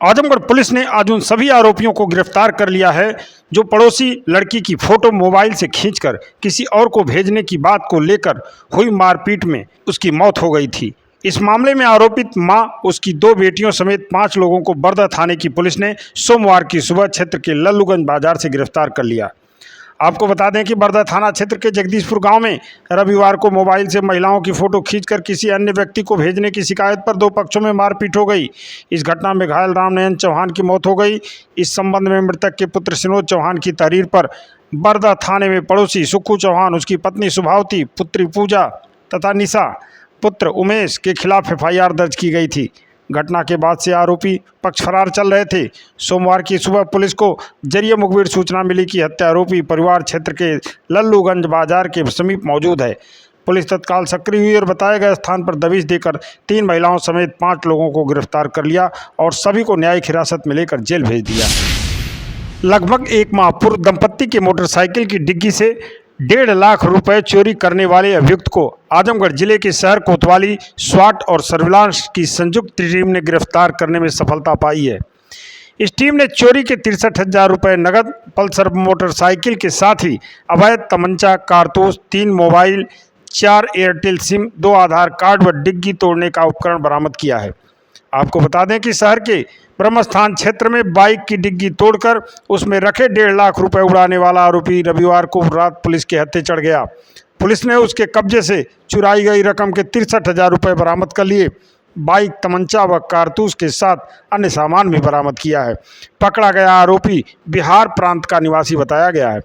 Azamgarh police ने आज उन सभी आरोपियों को गिरफ्तार कर लिया है जो पड़ोसी लड़की की फोटो मोबाइल से खींचकर किसी और को भेजने की बात को लेकर हुई मारपीट में उसकी मौत हो गई थी। इस मामले में आरोपित मां, उसकी 2 बेटियों समेत 5 लोगों को बरदा थाने की पुलिस ने सोमवार की सुबह क्षेत्र के लल्लूगंज बाजार से गिरफ्तार कर लिया। आपको बता दें कि बरदा थाना क्षेत्र के जगदीशपुर गांव में रविवार को मोबाइल से महिलाओं की फोटो खींचकर किसी अन्य व्यक्ति को भेजने की शिकायत पर 2 पक्षों में मारपीट हो गई। इस घटना में घायल रामनयन चौहान की मौत हो गई। इस संबंध में मृतक के पुत्र सिनोज चौहान की तहरीर पर बरदा थाने में पड़ोसी सुक्खू चौहान, उसकी पत्नी सुभावती, पुत्री पूजा तथा निशा, पुत्र उमेश के खिलाफ FIR दर्ज की गई थी। घटना के बाद से आरोपी पक्ष फरार चल रहे थे। सोमवार की सुबह पुलिस को जरिए मुखबिर सूचना मिली कि हत्या आरोपी परिवार क्षेत्र के लल्लूगंज बाजार के समीप मौजूद है। पुलिस तत्काल सक्रिय हुई और बताए गए स्थान पर दबिश देकर 3 महिलाओं समेत 5 लोगों को गिरफ्तार कर लिया और सभी को न्यायिक हिरासत में लेकर जेल भेज दिया। लगभग 1 माह पूर्व दंपत्ति की मोटरसाइकिल की डिग्गी से 1.5 लाख रुपए चोरी करने वाले अभियुक्त को आजमगढ़ जिले के शहर कोतवाली स्वाट और सर्विलांस की संयुक्त टीम ने गिरफ्तार करने में सफलता पाई है। इस टीम ने चोरी के 63,000 रुपये नगद, पल्सर मोटरसाइकिल के साथ ही अवैध तमंचा, कारतूस, 3 मोबाइल, 4 एयरटेल सिम, 2 आधार कार्ड व डिग्गी तोड़ने का उपकरण बरामद किया है। आपको बता दें कि शहर के ब्रह्मस्थान क्षेत्र में बाइक की डिग्गी तोड़कर उसमें रखे 1.5 लाख रुपए उड़ाने वाला आरोपी रविवार को रात पुलिस के हत्थे चढ़ गया। पुलिस ने उसके कब्जे से चुराई गई रकम के 63,000 रुपये बरामद कर लिए। बाइक, तमंचा व कारतूस के साथ अन्य सामान भी बरामद किया है। पकड़ा गया आरोपी बिहार प्रांत का निवासी बताया गया है।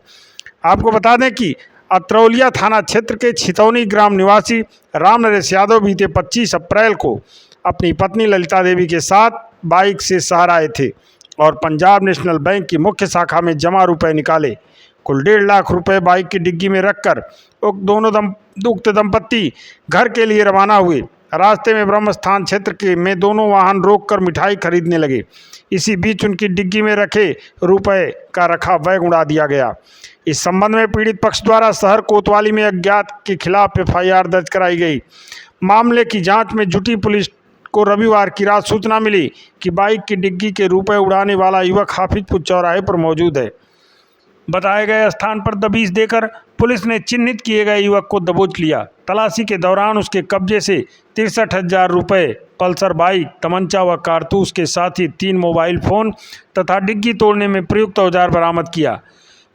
आपको बता दें कि अतरौलिया थाना क्षेत्र के छितौनी ग्राम निवासी रामनरेश यादव बीते 25 अप्रैल को अपनी पत्नी ललिता देवी के साथ बाइक से शहर आए थे और पंजाब नेशनल बैंक की मुख्य शाखा में जमा रुपए निकाले। कुल 1.5 लाख रुपए बाइक की डिग्गी में रखकर उक्त दंपत्ति घर के लिए रवाना हुए। रास्ते में ब्रह्मस्थान क्षेत्र में दोनों वाहन रोककर मिठाई खरीदने लगे। इसी बीच उनकी डिग्गी में रखे रुपए का रखा बैग उड़ा दिया गया। इस संबंध में पीड़ित पक्ष द्वारा शहर कोतवाली में अज्ञात के खिलाफ FIR दर्ज कराई गई। मामले की जांच में जुटी पुलिस को रविवार की रात सूचना मिली कि बाइक की डिग्गी के रुपए उड़ाने वाला युवक हाफिजपुर चौराहे पर मौजूद है। बताए गए स्थान पर दबिश देकर पुलिस ने चिन्हित किए गए युवक को दबोच लिया। तलाशी के दौरान उसके कब्जे से 63,000 रुपये, पल्सर बाइक, तमंचा व कारतूस के साथ ही 3 मोबाइल फ़ोन तथा डिग्गी तोड़ने में प्रयुक्त औजार बरामद किया।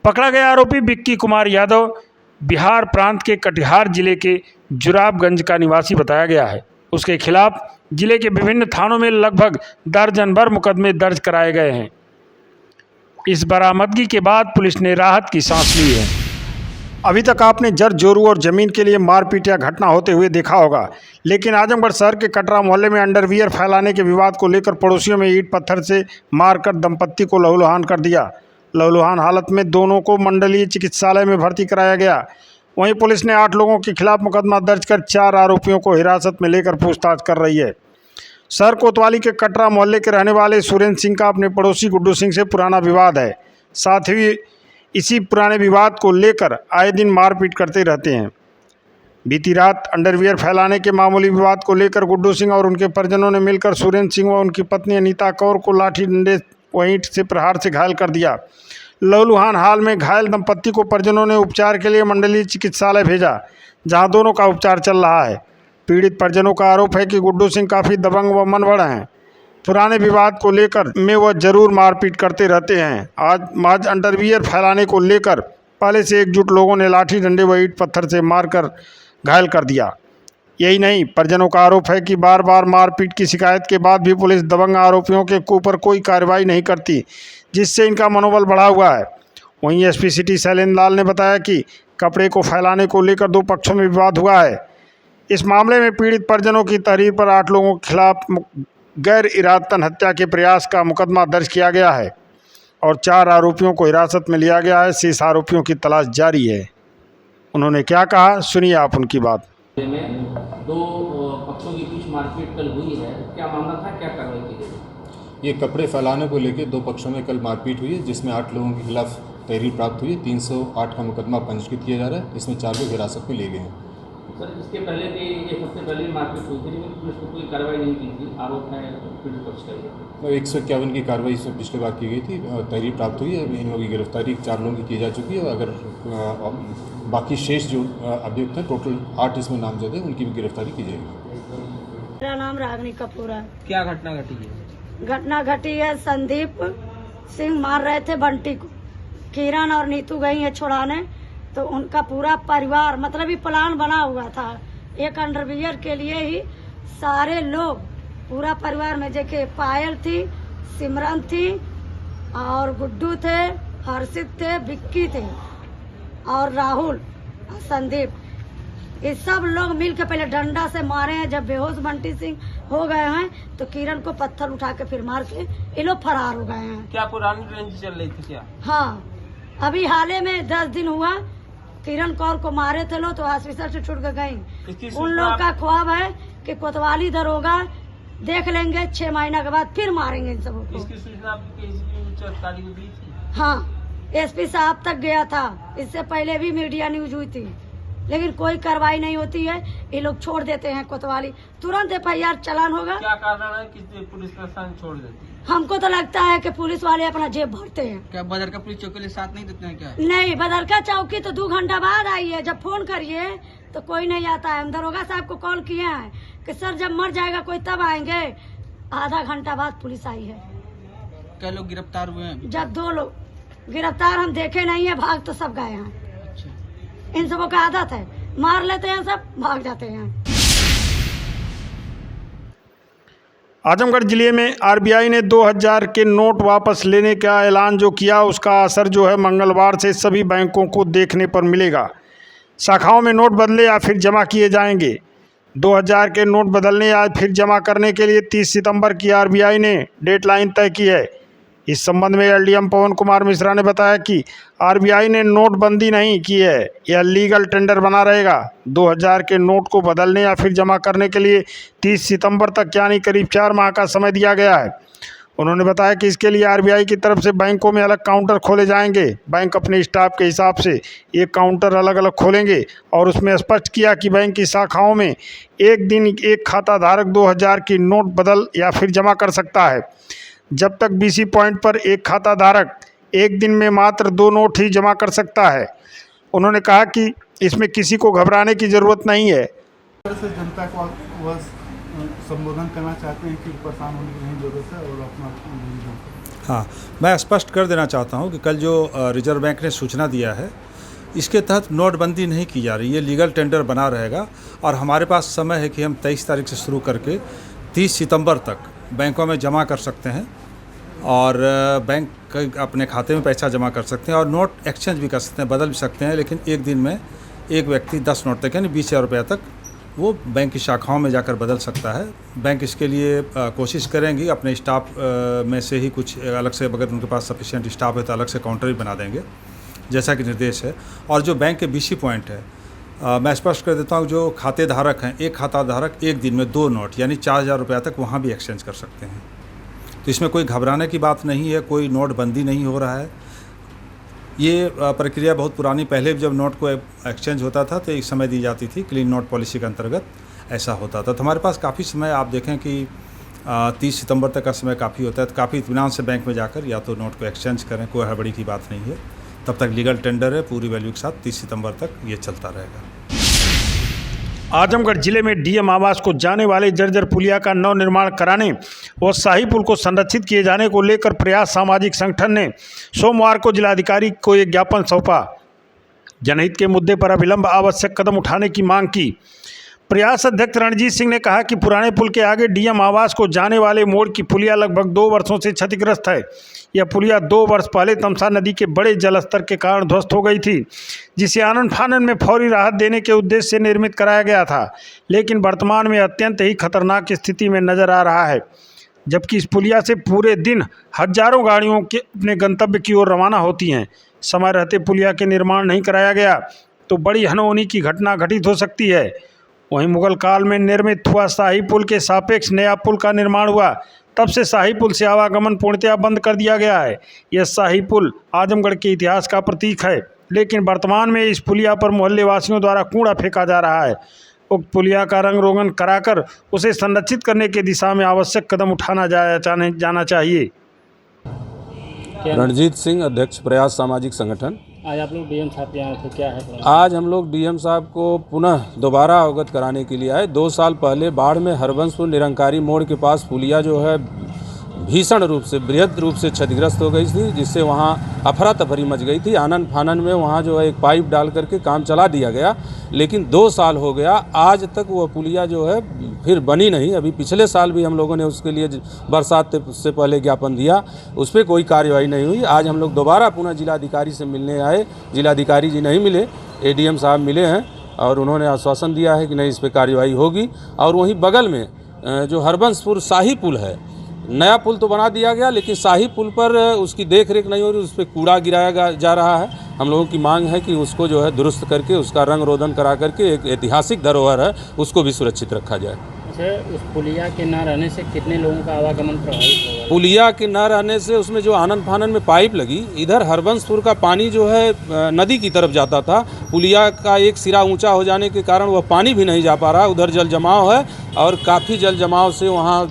पकड़ा गया आरोपी विक्की कुमार यादव बिहार प्रांत के कटिहार जिले के जुराबगंज का निवासी बताया गया है। उसके खिलाफ जिले के विभिन्न थानों में लगभग दर्जन भर मुकदमे दर्ज कराए गए हैं। इस बरामदगी के बाद पुलिस ने राहत की सांस ली है। अभी तक आपने जर जोरू और जमीन के लिए मारपीट या घटना होते हुए देखा होगा, लेकिन आजमगढ़ शहर के कटरा मोहल्ले में अंडरवियर फैलाने के विवाद को लेकर पड़ोसियों में ईंट पत्थर से मारकर दंपत्ति को लहूलुहान कर दिया। लहूलुहान हालत में दोनों को मंडलीय चिकित्सालय में भर्ती कराया गया। वहीं पुलिस ने 8 लोगों के खिलाफ मुकदमा दर्ज कर 4 आरोपियों को हिरासत में लेकर पूछताछ कर रही है। शहर कोतवाली के कटरा मोहल्ले के रहने वाले सुरेंद्र सिंह का अपने पड़ोसी गुड्डू सिंह से पुराना विवाद है। साथ ही इसी पुराने विवाद को लेकर आए दिन मारपीट करते रहते हैं। बीती रात अंडरवियर फैलाने के मामूली विवाद को लेकर गुड्डू सिंह और उनके परिजनों ने मिलकर सुरेंद्र सिंह व उनकी पत्नी अनीता कौर को लाठी डंडे व ईंट से प्रहार से घायल कर दिया। लहूलुहान हाल में घायल दंपत्ति को परिजनों ने उपचार के लिए मंडलीय चिकित्सालय भेजा, जहां दोनों का उपचार चल रहा है। पीड़ित परिजनों का आरोप है कि गुड्डू सिंह काफ़ी दबंग व मनबड़ हैं। पुराने विवाद को लेकर में वह जरूर मारपीट करते रहते हैं। आज अंडरवियर फैलाने को लेकर पहले से एकजुट लोगों ने लाठी डंडे व ईंट पत्थर से मारकर घायल कर दिया। यही नहीं, परिजनों का आरोप है कि बार बार मारपीट की शिकायत के बाद भी पुलिस दबंग आरोपियों के ऊपर कोई कार्रवाई नहीं करती, जिससे इनका मनोबल बढ़ा हुआ है। वहीं SP सिटी शैलेंद्र लाल ने बताया कि कपड़े को फैलाने को लेकर 2 पक्षों में विवाद हुआ है। इस मामले में पीड़ित परिजनों की तहरीर पर 8 लोगों के खिलाफ गैर इरादतन हत्या के प्रयास का मुकदमा दर्ज किया गया है और 4 आरोपियों को हिरासत में लिया गया है। शेष आरोपियों की तलाश जारी है। उन्होंने क्या कहा, सुनिए आप उनकी बात। में 2 पक्षों के बीच मारपीट कल हुई है, क्या मामला था, क्या कार्रवाई की गई? ये कपड़े फैलाने को लेकर 2 पक्षों में कल मारपीट हुई है, जिसमें 8 लोगों के खिलाफ तहरीर प्राप्त हुई है। 308 का मुकदमा पंजीकृत किया जा रहा है। इसमें 4 लोग हिरासत में लिए गए हैं। सर इसके पहले भी एक हफ्ते पहले भी मारपीट हुई थी लेकिन पुलिस ने कोई कार्रवाई नहीं की थी, आरोप है पीड़ित पक्ष का ये। 151 की कार्रवाई इसमें पिछले बार की गई थी, तहरीर प्राप्त हुई है। इन लोगों की गिरफ्तारी 4 लोगों की जा चुकी है। अगर बाकी शेष जो अभियुक्त हैं, टोटल 8 इसमें नामजद है, उनकी भी गिरफ्तारी की जाएगी। मेरा नाम रागनी कपूर है। क्या घटना घटी है? घटना घटी है, संदीप सिंह मार रहे थे बंटी को, किरण और नीतू गई है छुड़ाने, तो उनका पूरा परिवार, मतलब ही प्लान बना हुआ था एक अंडरवियर के लिए ही। सारे लोग पूरा परिवार में जैसे पायल थी, सिमरन थी और गुड्डू थे, हर्षित थे, विक्की थे और राहुल और संदीप, ये सब लोग मिल के पहले डंडा से मारे हैं। जब बेहोश बंटी सिंह हो गए हैं तो किरण को पत्थर उठा के फिर मार के ये लोग फरार हो गए हैं। क्या पुरानी रेंज चल रही थी क्या? हाँ, अभी हाल में 10 दिन हुआ किरण कौर को मारे थे लोग, तो हॉस्पिटल से छुट के गई। उन लोग का ख्वाब है कि कोतवाली दरोगा देख लेंगे, 6 महीना के बाद फिर मारेंगे इन सबको। इसकी सूचना आपकी किसी उच्च अधिकारी को दी थी? हाँ, एसपी साहब तक गया था, इससे पहले भी मीडिया न्यूज हुई थी, लेकिन कोई कार्रवाई नहीं होती है। ये लोग छोड़ देते हैं कोतवाली, तुरंत FIR चालान होगा। क्या कारण है कि पुलिस प्रशासन छोड़ देती है? हमको तो लगता है कि पुलिस वाले अपना जेब भरते हैं। क्या बदरका पुलिस चौकी साथ नहीं देते हैं क्या? नहीं, बदरका चौकी तो 2 घंटा बाद आई है। जब फोन करिए तो कोई नहीं आता है। हम दरोगा साहब को कॉल किए हैं कि सर जब मर जाएगा कोई तब आएंगे। आधा घंटा बाद पुलिस आई है। क्या लोग गिरफ्तार हुए हैं? जब 2 लोग गिरफ्तार हम देखे नहीं है, भाग तो सब गए हैं। अच्छा। इन सबों का आदत है, मार लेते हैं सब, भाग जाते हैं। आजमगढ़ जिले में RBI ने 2000 के नोट वापस लेने का ऐलान जो किया, उसका असर जो है मंगलवार से सभी बैंकों को देखने पर मिलेगा। शाखाओं में नोट बदले या फिर जमा किए जाएंगे। 2000 के नोट बदलने या फिर जमा करने के लिए 30 सितंबर की RBI ने डेडलाइन तय की है। इस संबंध में LDM पवन कुमार मिश्रा ने बताया कि RBI ने नोटबंदी नहीं की है, यह लीगल टेंडर बना रहेगा। 2000 के नोट को बदलने या फिर जमा करने के लिए 30 सितंबर तक यानी करीब 4 माह का समय दिया गया है। उन्होंने बताया कि इसके लिए RBI की तरफ से बैंकों में अलग काउंटर खोले जाएंगे। बैंक अपने स्टाफ के हिसाब से एक काउंटर अलग अलग खोलेंगे और उसमें स्पष्ट किया कि बैंक की शाखाओं में एक दिन एक खाता धारक 2000 की नोट बदल या फिर जमा कर सकता है। जब तक BC पॉइंट पर एक खाता धारक एक दिन में मात्र 2 नोट ही जमा कर सकता है। उन्होंने कहा कि इसमें किसी को घबराने की ज़रूरत नहीं है। से जनता को वह संबोधन करना चाहते हैं कि परेशान होने की नहीं जरूरत है और अपना। हाँ, मैं स्पष्ट कर देना चाहता हूँ कि कल जो रिजर्व बैंक ने सूचना दिया है, इसके तहत नोटबंदी नहीं की जा रही है, लीगल टेंडर बना रहेगा। और हमारे पास समय है कि हम 23 तारीख से शुरू करके 30 सितंबर तक बैंकों में जमा कर सकते हैं और बैंक अपने खाते में पैसा जमा कर सकते हैं और नोट एक्सचेंज भी कर सकते हैं, बदल भी सकते हैं। लेकिन एक दिन में एक व्यक्ति 10 नोट तक यानी 20,000 रुपये तक वो बैंक की शाखाओं में जाकर बदल सकता है। बैंक इसके लिए कोशिश करेंगी, अपने स्टाफ में से ही कुछ अलग से, अगर उनके पास सफिशिएंट स्टाफ है तो अलग से काउंटर भी बना देंगे, जैसा कि निर्देश है। और जो बैंक के BC पॉइंट है, मैं स्पष्ट कर देता हूँ, जो खाते धारक हैं, एक खाता धारक एक दिन में 2 नोट यानी 4,000 रुपये तक वहाँ भी एक्सचेंज कर सकते हैं। तो इसमें कोई घबराने की बात नहीं है, कोई नोटबंदी नहीं हो रहा है। ये प्रक्रिया बहुत पुरानी, पहले जब नोट को एक्सचेंज होता था तो एक समय दी जाती थी, क्लीन नोट पॉलिसी के अंतर्गत ऐसा होता था। तो हमारे पास काफ़ी समय, आप देखें कि 30 सितंबर तक का समय काफ़ी होता है। तो काफ़ी इत्मीनान से बैंक में जाकर या तो नोट को एक्सचेंज करें, कोई हड़बड़ी की बात नहीं है। तब तक लीगल टेंडर है पूरी वैल्यू के साथ, 30 सितंबर तक ये चलता रहेगा। आजमगढ़ जिले में DM आवास को जाने वाले जर्जर पुलिया का नव निर्माण कराने व शाही पुल को संरक्षित किए जाने को लेकर प्रयास सामाजिक संगठन ने सोमवार को जिलाधिकारी को एक ज्ञापन सौंपा। जनहित के मुद्दे पर अविलंब आवश्यक कदम उठाने की मांग की। प्रयास अध्यक्ष रणजीत सिंह ने कहा कि पुराने पुल के आगे DM आवास को जाने वाले मोड़ की पुलिया लगभग 2 वर्षों से क्षतिग्रस्त है। यह पुलिया 2 वर्ष पहले तमसा नदी के बड़े जलस्तर के कारण ध्वस्त हो गई थी, जिसे आनन फानन में फौरी राहत देने के उद्देश्य से निर्मित कराया गया था, लेकिन वर्तमान में अत्यंत ही खतरनाक स्थिति में नजर आ रहा है। जबकि इस पुलिया से पूरे दिन हजारों गाड़ियों के अपने गंतव्य की ओर रवाना होती हैं। समय रहते पुलिया के निर्माण नहीं कराया गया तो बड़ी अनहोनी की घटना घटित हो सकती है। वहीं मुगल काल में निर्मित हुआ शाही पुल के सापेक्ष नया पुल का निर्माण हुआ, तब से शाही पुल से आवागमन पूर्णतया बंद कर दिया गया है। यह शाही पुल आजमगढ़ के इतिहास का प्रतीक है, लेकिन वर्तमान में इस पुलिया पर मोहल्ले वासियों द्वारा कूड़ा फेंका जा रहा है। उक्त पुलिया का रंग रोगन कराकर उसे संरक्षित करने की दिशा में आवश्यक कदम उठाना जाना चाहिए। रणजीत सिंह, अध्यक्ष प्रयास सामाजिक संगठन। आज आप लोग डीएम साहब के आए थे, क्या है प्रॉब्लम? आज हम लोग डीएम साहब को पुनः दोबारा अवगत कराने के लिए आए। 2 साल पहले बाढ़ में हरबंसपुर निरंकारी मोड़ के पास पुलिया जो है भीषण रूप से, बृहद रूप से क्षतिग्रस्त हो गई थी, जिससे वहाँ अफरा तफरी मच गई थी। आनन फानन में वहाँ जो है एक पाइप डाल करके काम चला दिया गया, लेकिन 2 साल हो गया, आज तक वो पुलिया जो है फिर बनी नहीं। अभी पिछले साल भी हम लोगों ने उसके लिए बरसात से पहले ज्ञापन दिया, उस पर कोई कार्रवाई नहीं हुई। आज हम लोग दोबारा पुनः जिलाधिकारी से मिलने आए, जिलाधिकारी जी नहीं मिले, एडीएम साहब मिले हैं और उन्होंने आश्वासन दिया है कि नहीं, इस पर कार्रवाई होगी। और वहीं बगल में जो हरबंसपुर शाही पुल है, नया पुल तो बना दिया गया, लेकिन शाही पुल पर उसकी देख रेख नहीं हो रही, उस पर कूड़ा गिराया जा रहा है। हम लोगों की मांग है कि उसको जो है दुरुस्त करके, उसका रंग रोदन करा करके, एक ऐतिहासिक धरोहर है, उसको भी सुरक्षित रखा जाए। अच्छा, उस पुलिया के न रहने से कितने लोगों का आवागमन प्रभावित होगा? पुलिया के न रहने से उसमें जो आनन फानन में पाइप लगी, इधर हरबंसपुर का पानी जो है नदी की तरफ जाता था। पुलिया का एक सिरा ऊंचा हो जाने के कारण वह पानी भी नहीं जा पा रहा, उधर जल जमाव है और काफ़ी जल जमाव से वहाँ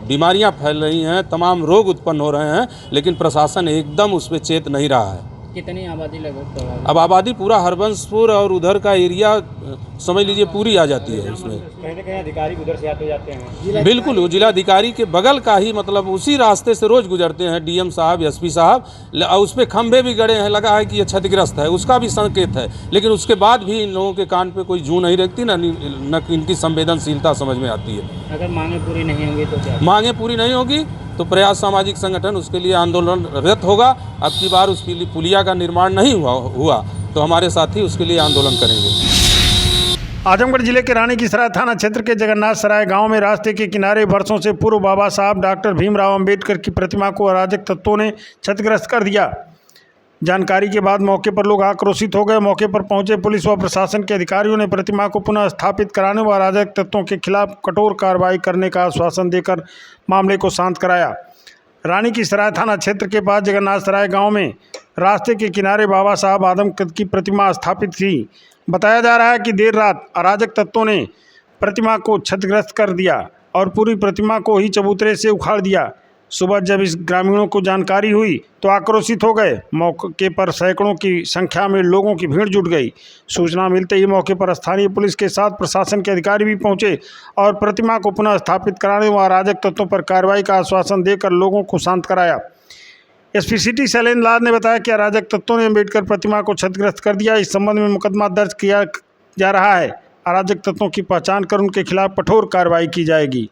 बीमारियाँ फैल रही हैं, तमाम रोग उत्पन्न हो रहे हैं, लेकिन प्रशासन एकदम उस पर चेत नहीं रहा है। कितनी आबादी लगभग प्रभावित? अब आबादी पूरा हरबंसपुर और उधर का एरिया समझ लीजिए पूरी आ जाती है उसमें। कहीं ना कहीं अधिकारी उधर से आते जाते हैं। बिल्कुल, वो जिलाधिकारी के बगल का ही, मतलब उसी रास्ते से रोज गुजरते हैं डीएम साहब, एसपी साहब। उस पर खंभे भी गड़े हैं, लगा है कि ये क्षतिग्रस्त है, उसका भी संकेत है, लेकिन उसके बाद भी इन लोगों के कान पे कोई जू नहीं रखती, न इनकी संवेदनशीलता समझ में आती है। अगर मांगे पूरी नहीं होंगी तो क्या? मांगे पूरी नहीं होगी तो प्रयास सामाजिक संगठन उसके लिए आंदोलनरत होगा। अब की बार उसके लिए पुलिया का निर्माण नहीं हुआ तो हमारे साथी उसके लिए आंदोलन करेंगे। आजमगढ़ जिले के रानी की सराय थाना क्षेत्र के जगन्नाथ सराय गांव में रास्ते के किनारे वर्षों से पूर्व बाबा साहब डॉक्टर भीमराव अंबेडकर की प्रतिमा को अराजक तत्वों ने क्षतिग्रस्त कर दिया। जानकारी के बाद मौके पर लोग आक्रोशित हो गए। मौके पर पहुंचे पुलिस व प्रशासन के अधिकारियों ने प्रतिमा को पुनः स्थापित कराने व अराजक तत्वों के खिलाफ कठोर कार्रवाई करने का आश्वासन देकर मामले को शांत कराया। रानी की सराय थाना क्षेत्र के पास जगन्नाथ सराय गाँव में रास्ते के किनारे बाबा साहब आदमकद की प्रतिमा स्थापित थी। बताया जा रहा है कि देर रात अराजक तत्वों ने प्रतिमा को क्षतिग्रस्त कर दिया और पूरी प्रतिमा को ही चबूतरे से उखाड़ दिया। सुबह जब इस ग्रामीणों को जानकारी हुई तो आक्रोशित हो गए। मौके पर सैकड़ों की संख्या में लोगों की भीड़ जुट गई। सूचना मिलते ही मौके पर स्थानीय पुलिस के साथ प्रशासन के अधिकारी भी पहुंचे और प्रतिमा को पुनः स्थापित कराने व अराजक तत्वों पर कार्रवाई का आश्वासन देकर लोगों को शांत कराया। एसपी सिटी शैलेंद्र लाल ने बताया कि अराजक तत्वों ने अम्बेडकर प्रतिमा को क्षतिग्रस्त कर दिया। इस संबंध में मुकदमा दर्ज किया जा रहा है। अराजक तत्वों की पहचान कर उनके खिलाफ कठोर कार्रवाई की जाएगी।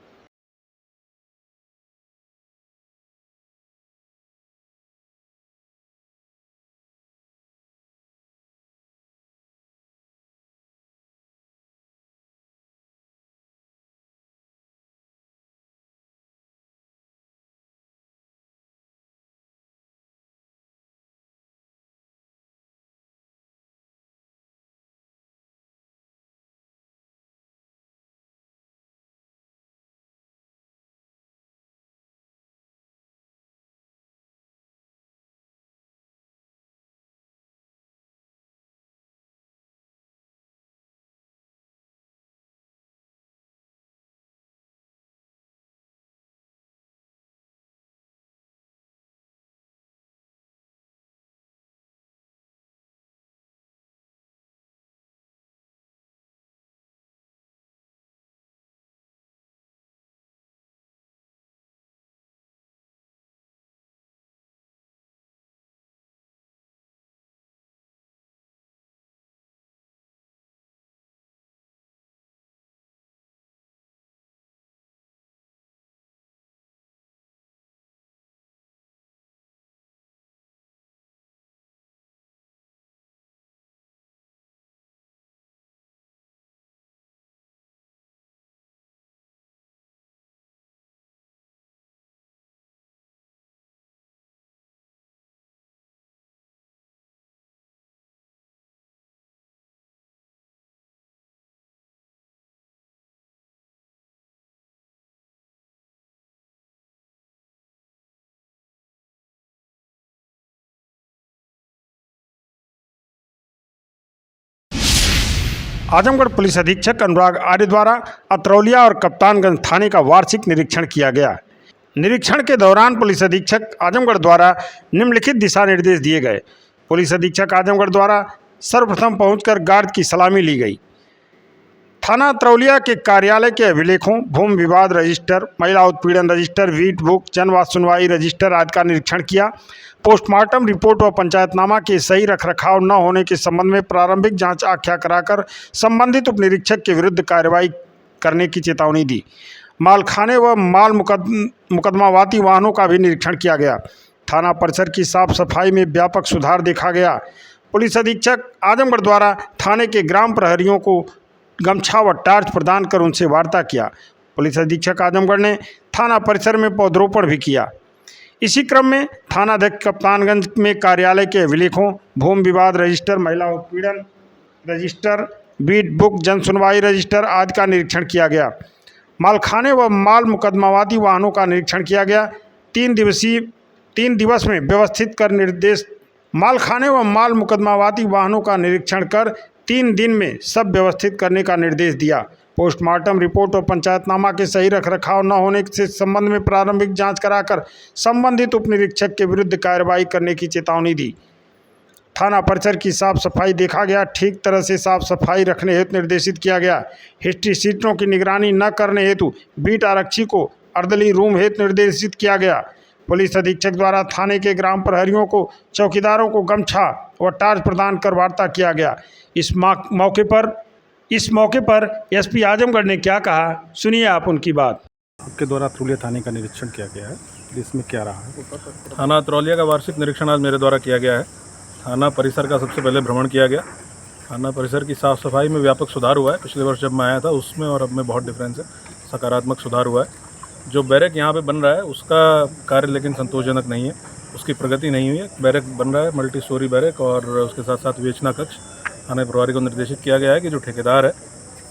आजमगढ़ पुलिस अधीक्षक अनुराग आर्य द्वारा अतरौलिया और कप्तानगंज थाने का वार्षिक निरीक्षण किया गया। निरीक्षण के दौरान पुलिस अधीक्षक आजमगढ़ द्वारा निम्नलिखित दिशा निर्देश दिए गए। पुलिस अधीक्षक आजमगढ़ द्वारा सर्वप्रथम पहुंचकर गार्ड की सलामी ली गई। थाना अतरौलिया के कार्यालय के अभिलेखों, भूमि विवाद रजिस्टर, महिला उत्पीड़न रजिस्टर, वीट बुक, जनवाद सुनवाई रजिस्टर आदि का निरीक्षण किया। पोस्टमार्टम रिपोर्ट व पंचायतनामा के सही रखरखाव न होने के संबंध में प्रारंभिक जांच आख्या कराकर संबंधित उप निरीक्षक के विरुद्ध कार्रवाई करने की चेतावनी दी। मालखाने व माल मुकदमावाती वाहनों का भी निरीक्षण किया गया। थाना परिसर की साफ सफाई में व्यापक सुधार देखा गया। पुलिस अधीक्षक आजमगढ़ द्वारा थाने के ग्राम प्रहरियों को गमछा व टार्च प्रदान कर उनसे वार्ता किया। पुलिस अधीक्षक आजमगढ़ ने थाना परिसर में पौधरोपण भी किया। इसी क्रम में थानाध्यक्ष कप्तानगंज में कार्यालय के अभिलेखों, भूमि विवाद रजिस्टर, महिला उत्पीड़न रजिस्टर, बीट बुक, जन सुनवाई रजिस्टर आदि का निरीक्षण किया गया। मालखाने व माल मुकदमावाती वाहनों का निरीक्षण किया गया। 3 दिवस में व्यवस्थित कर निर्देश मालखाने व माल मुकदमावाती वाहनों का निरीक्षण कर 3 दिन में सब व्यवस्थित करने का निर्देश दिया। पोस्टमार्टम रिपोर्ट और पंचायतनामा के सही रखरखाव न होने से संबंध में प्रारंभिक जांच कराकर संबंधित उप निरीक्षक के विरुद्ध कार्रवाई करने की चेतावनी दी। थाना परिसर की साफ सफाई देखा गया। ठीक तरह से साफ सफाई रखने हेतु निर्देशित किया गया। हिस्ट्री शीटों की निगरानी न करने हेतु बीट आरक्षी को अर्दली रूम हेतु निर्देशित किया गया। पुलिस अधीक्षक द्वारा थाने के ग्राम प्रहरियों को, चौकीदारों को गमछा व टार्च प्रदान कर वार्ता किया गया। इस मौके पर एसपी आजमगढ़ ने क्या कहा, सुनिए आप उनकी बात। आपके द्वारा अतरौलिया थाने का निरीक्षण किया गया है, इसमें क्या रहा है? थाना अतरौलिया का वार्षिक निरीक्षण आज मेरे द्वारा किया गया है। थाना परिसर का सबसे पहले भ्रमण किया गया। थाना परिसर की साफ़ सफाई में व्यापक सुधार हुआ है। पिछले वर्ष जब मैं आया था उसमें और अब में बहुत डिफरेंस है, सकारात्मक सुधार हुआ है। जो बैरक यहाँ पे बन रहा है उसका कार्य लेकिन संतोषजनक नहीं है, उसकी प्रगति नहीं हुई है। बैरक बन रहा है, मल्टी स्टोरी बैरक, और उसके साथ साथ विवेचना कक्ष। थाना प्रभारी को निर्देशित किया गया है कि जो ठेकेदार है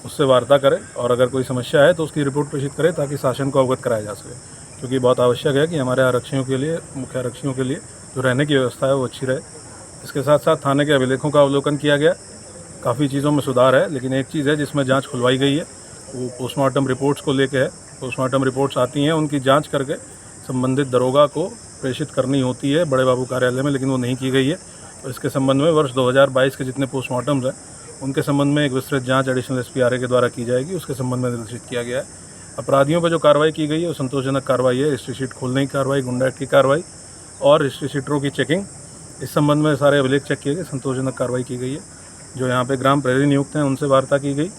उससे वार्ता करे और अगर कोई समस्या है तो उसकी रिपोर्ट प्रेषित करे ताकि शासन को अवगत कराया जा सके, क्योंकि बहुत आवश्यक है कि हमारे आरक्षियों के लिए, मुख्य आरक्षियों के लिए जो रहने की व्यवस्था है वो अच्छी रहे। इसके साथ साथ थाने के अभिलेखों का अवलोकन किया गया। काफ़ी चीज़ों में सुधार है, लेकिन एक चीज़ है जिसमें जाँच खुलवाई गई है, वो पोस्टमार्टम रिपोर्ट्स को लेकर है। पोस्टमार्टम रिपोर्ट्स आती हैं, उनकी जाँच करके संबंधित दरोगा को प्रेषित करनी होती है बड़े बाबू कार्यालय में, लेकिन वो नहीं की गई है। तो इसके संबंध में वर्ष 2022 के जितने पोस्टमार्टम्स हैं उनके संबंध में एक विस्तृत जांच एडिशनल एसपी आरए के द्वारा की जाएगी। उसके संबंध में निर्देशित किया गया है। अपराधियों पर जो कार्रवाई की गई है वो संतोषजनक कार्रवाई है। हिस्ट्री शीट खोलने की कार्रवाई, गुंडा एक्ट की कार्रवाई और हिस्ट्री शीटरों की चेकिंग, इस संबंध में सारे अभिलेख चेक किए गए, संतोषजनक कार्रवाई की गई है। जो यहाँ पे ग्राम प्रहरी नियुक्त हैं उनसे वार्ता की गई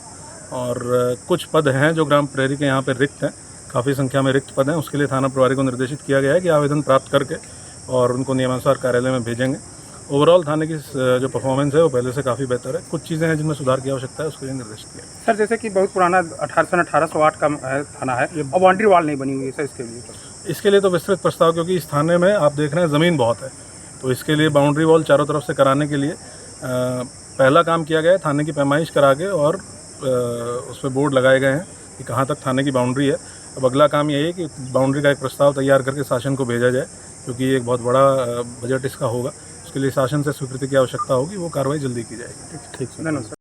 और कुछ पद हैं जो ग्राम प्रहरी के यहाँ पर रिक्त हैं, काफ़ी संख्या में रिक्त पद हैं। उसके लिए थाना प्रभारी को निर्देशित किया गया है कि आवेदन प्राप्त करके और उनको नियमानुसार कार्यालय में भेजेंगे। ओवरऑल थाने की जो परफॉर्मेंस है वो पहले से काफ़ी बेहतर है। कुछ चीज़ें हैं जिनमें सुधार की आवश्यकता है, उसके लिए निर्देशित किया। सर, जैसे कि बहुत पुराना 1808 का थाना है, अब बाउंड्री वॉल नहीं बनी हुई है सर, इसके लिए तो विस्तृत प्रस्ताव, क्योंकि इस थाने में आप देख रहे हैं ज़मीन बहुत है, तो इसके लिए बाउंड्री वॉल चारों तरफ से कराने के लिए पहला काम किया गया है। थाने की पैमाइश करा के और उस पर बोर्ड लगाए गए हैं कि कहाँ तक थाने की बाउंड्री है। अब अगला काम यही है कि बाउंड्री का एक प्रस्ताव तैयार करके शासन को भेजा जाए, क्योंकि ये एक बहुत बड़ा बजट इसका होगा। उसके लिए शासन से स्वीकृति की आवश्यकता होगी, वो कार्रवाई जल्दी की जाएगी। ठीक, धन्यवाद।